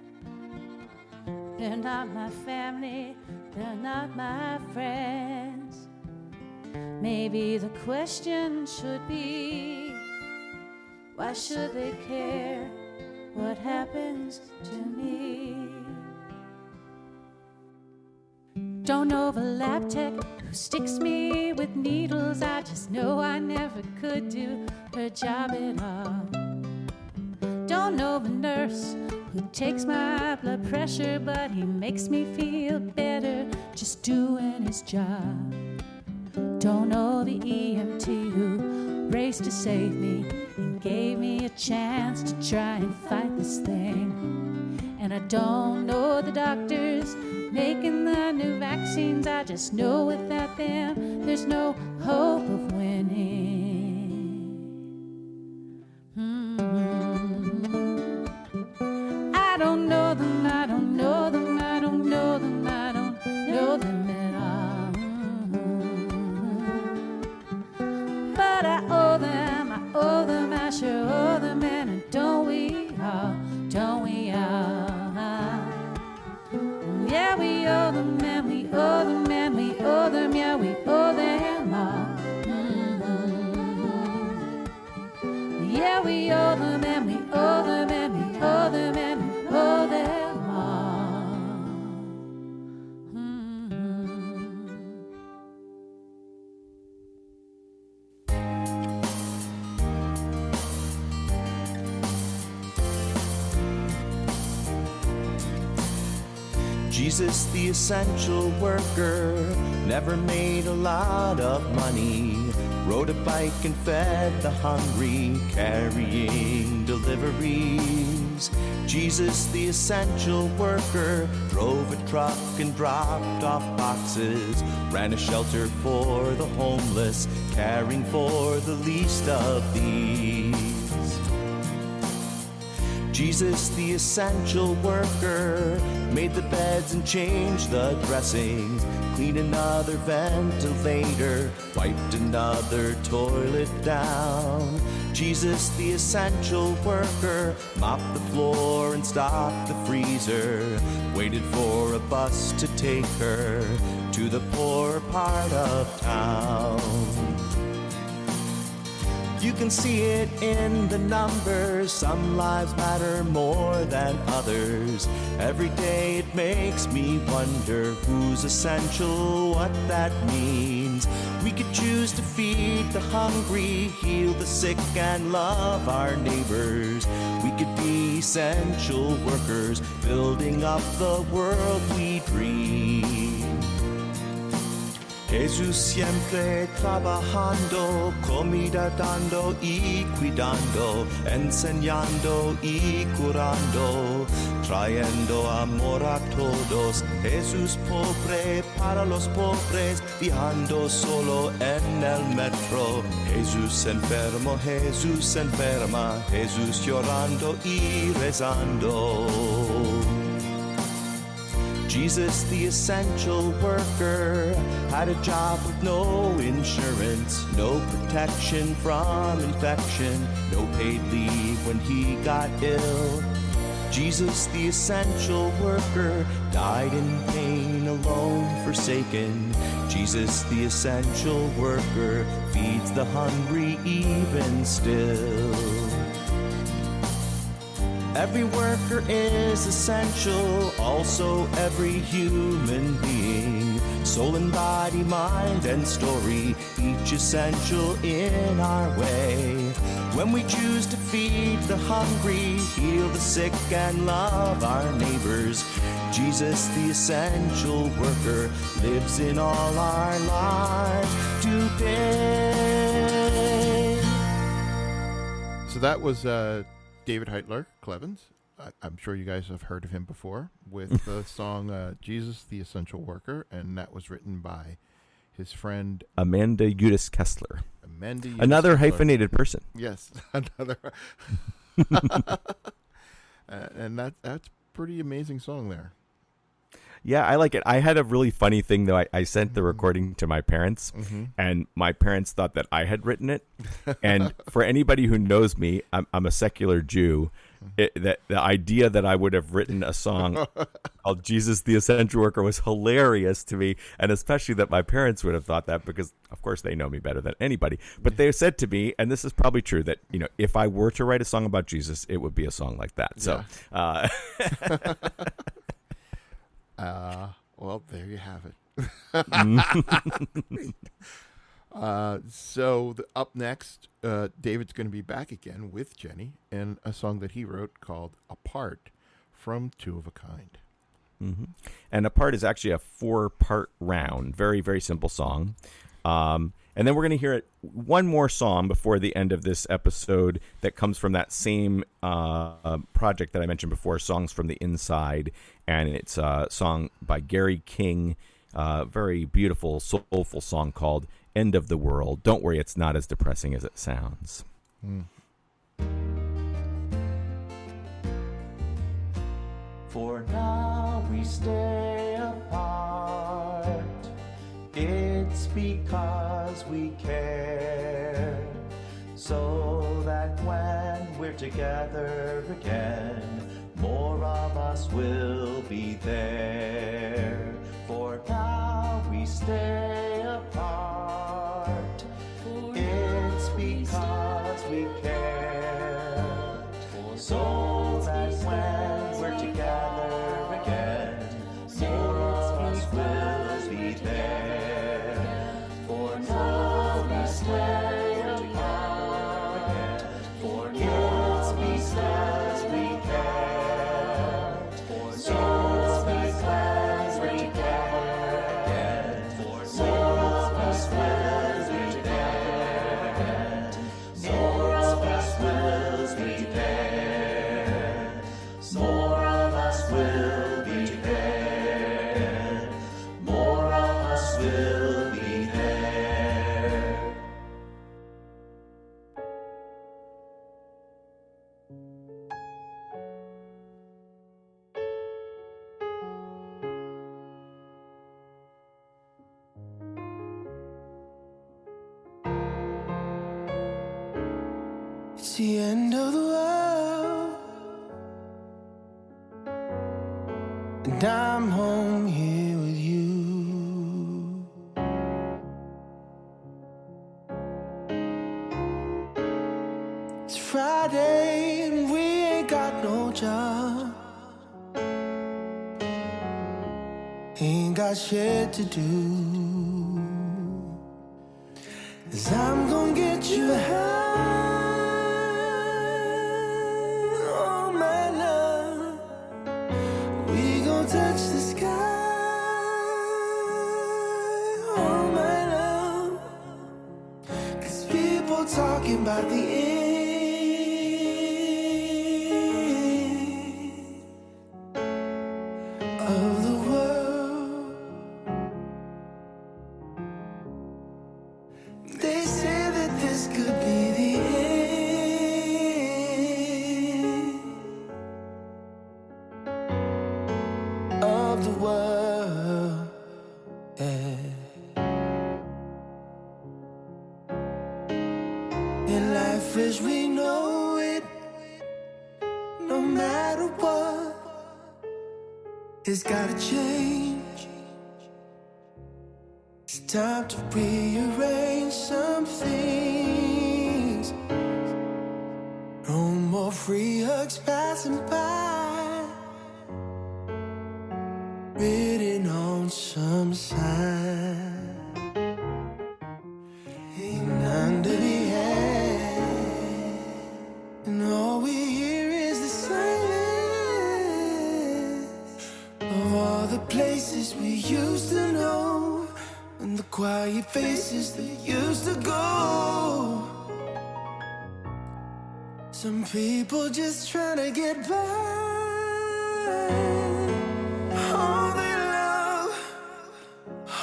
They're not my family, they're not my friends. Maybe the question should be, why should they care what happens to me? Don't know the lab tech who sticks me with needles. I just know I never could do her job at all. Don't know the nurse who takes my blood pressure, but he makes me feel better just doing his job. Don't know the EMT who raced to save me and gave me a chance to try and fight this thing. And And I don't know the doctors making the new vaccines. I just know without them, there's no hope of winning. I don't know them, I don't know them, I don't know them, I don't know them at all. But I owe them, I sure owe them, and don't we all, don't we all? Yeah, we owe them, and we owe them, and we owe them, yeah, we owe them all. Yeah, we owe them, and we owe them, and we owe them, and we owe them all. Jesus, the essential worker, never made a lot of money. Rode a bike and fed the hungry, carrying deliveries. Jesus, the essential worker, drove a truck and dropped off boxes. Ran a shelter for the homeless, caring for the least of these. Jesus, the essential worker, made the beds and changed the dressings, cleaned another ventilator, wiped another toilet down. Jesus, the essential worker, mopped the floor and stocked the freezer, waited for a bus to take her to the poor part of town. You can see it in the numbers. Some lives matter more than others. Every day it makes me wonder who's essential, what that means. We could choose to feed the hungry, heal the sick, and love our neighbors. We could be essential workers, building up the world we dream. Jesús siempre trabajando, comida dando y cuidando, enseñando y curando, trayendo amor a todos. Jesús pobre para los pobres, viajando solo en el metro. Jesús enfermo, Jesús enferma, Jesús llorando y rezando. Jesus, the essential worker, had a job with no insurance, no protection from infection, no paid leave when he got ill. Jesus, the essential worker, died in pain, alone, forsaken. Jesus, the essential worker, feeds the hungry even still. Every worker is essential, also every human being. Soul and body, mind and story, each essential in our way. When we choose to feed the hungry, heal the sick, and love our neighbors, Jesus, the essential worker, lives in all our lives today. So that was David Heitler-Klevans. I'm sure you guys have heard of him before with the song Jesus, the Essential Worker, and that was written by his friend Amanda Udis-Kessler. Udis-Kessler. Another hyphenated person. Yes, another. And that's pretty amazing song there. Yeah, I like it. I had a really funny thing, though. I sent the recording to my parents, and my parents thought that I had written it. And for anybody who knows me, I'm a secular Jew. The idea that I would have written a song called Jesus, the Essential Worker was hilarious to me, and especially that my parents would have thought that because, of course, they know me better than anybody. But they said to me, and this is probably true, that if I were to write a song about Jesus, it would be a song like that. So, well, there you have it. So up next, David's going to be back again with Jenny and a song that he wrote called Apart from Two of a Kind. And Apart is actually a 4-part round. Very, very simple song. And then we're going to hear one more song before the end of this episode that comes from that same project that I mentioned before, Songs from the Inside. And it's a song by Gary King, very beautiful, soulful song called End of the World. Don't worry, it's not as depressing as it sounds. For now we stay apart. It's because we care, so that when we're together again, more of us will be there. For now we stay apart. It's because we care, so that when we're together again, more of us will be there. For now we stay apart. For it's because we care. So it's because we're together again. More of us will be there. More of us will be there. More of us will be there. More of us will be there. It's the end of the world, and I'm home here with you. It's Friday and we ain't got no job, ain't got shit to do. 'Cause I'm gonna get you high. Oh my love, we gon' touch the sky. Oh my love, 'cause people talking about the end of the world. They say that this could be the end of the world. In life as we know it, no matter what, it's gotta change. It's time to rearrange some things. No more free hugs passing by, written on some sign. Ain't none to be had, and all we hear is the silence of all the places we used to know, and the quiet faces that used to go. Some people just trying to get by. All they love,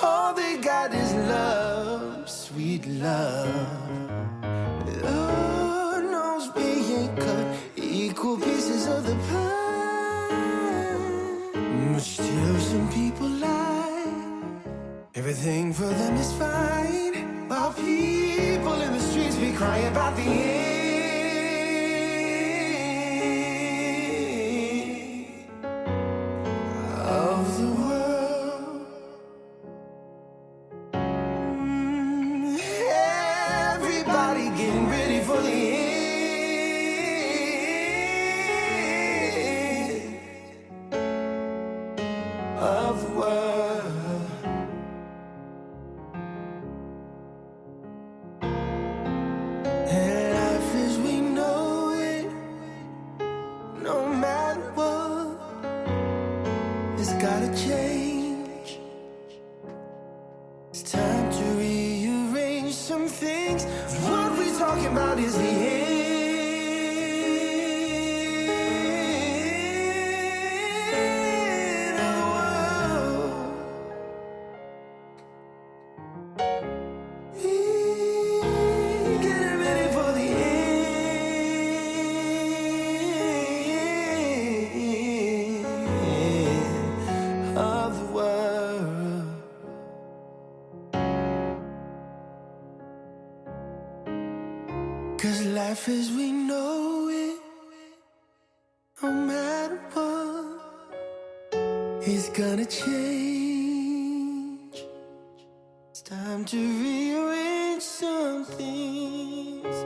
all they got is love, sweet love. Lord knows we ain't cut equal pieces of the pie, but still some people lie. Everything for them is fine, while people in the streets be crying about the end of the world. Everybody getting ready for the end of the world. And life as we know it, no matter what, it's gotta change. It's time to reunite. What we talking about is the end. Getting ready for the end of the world. 'Cause life as we know it, no matter what, is gonna change. It's time to rearrange some things.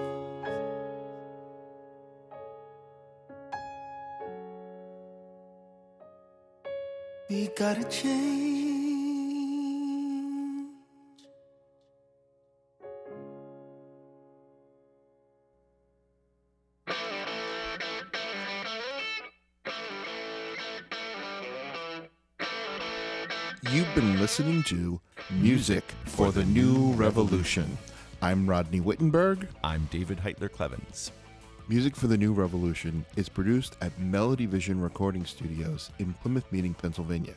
We gotta change. You've been listening to Music for the New Revolution. I'm Rodney Wittenberg. I'm David Heitler-Klevans. Music for the New Revolution is produced at Melody Vision Recording Studios in Plymouth Meeting, Pennsylvania.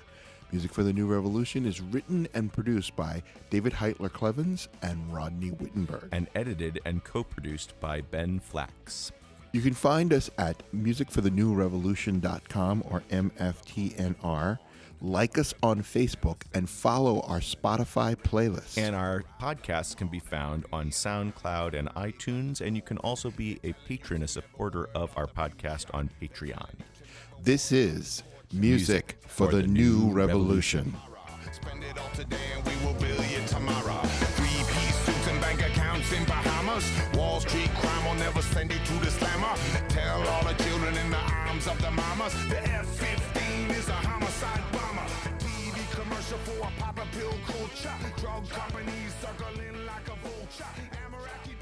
Music for the New Revolution is written and produced by David Heitler-Klevans and Rodney Wittenberg. And edited and co-produced by Ben Flax. You can find us at musicforthenewrevolution.com or MFTNR. Like us on Facebook and follow our Spotify playlist. And our podcasts can be found on SoundCloud and iTunes, and you can also be a patron, a supporter of our podcast on Patreon. This is Music for the New Revolution. Spend it all today and we will bill you tomorrow. 3-piece suits and bank accounts in Bahamas. Wall Street crime will never send it to the slammer. Tell all the children in the arms of the mamas. The F-15 is a homicide bomber. TV commercial for a pop-up pill culture. Drug companies circling like a vulture. Amaraki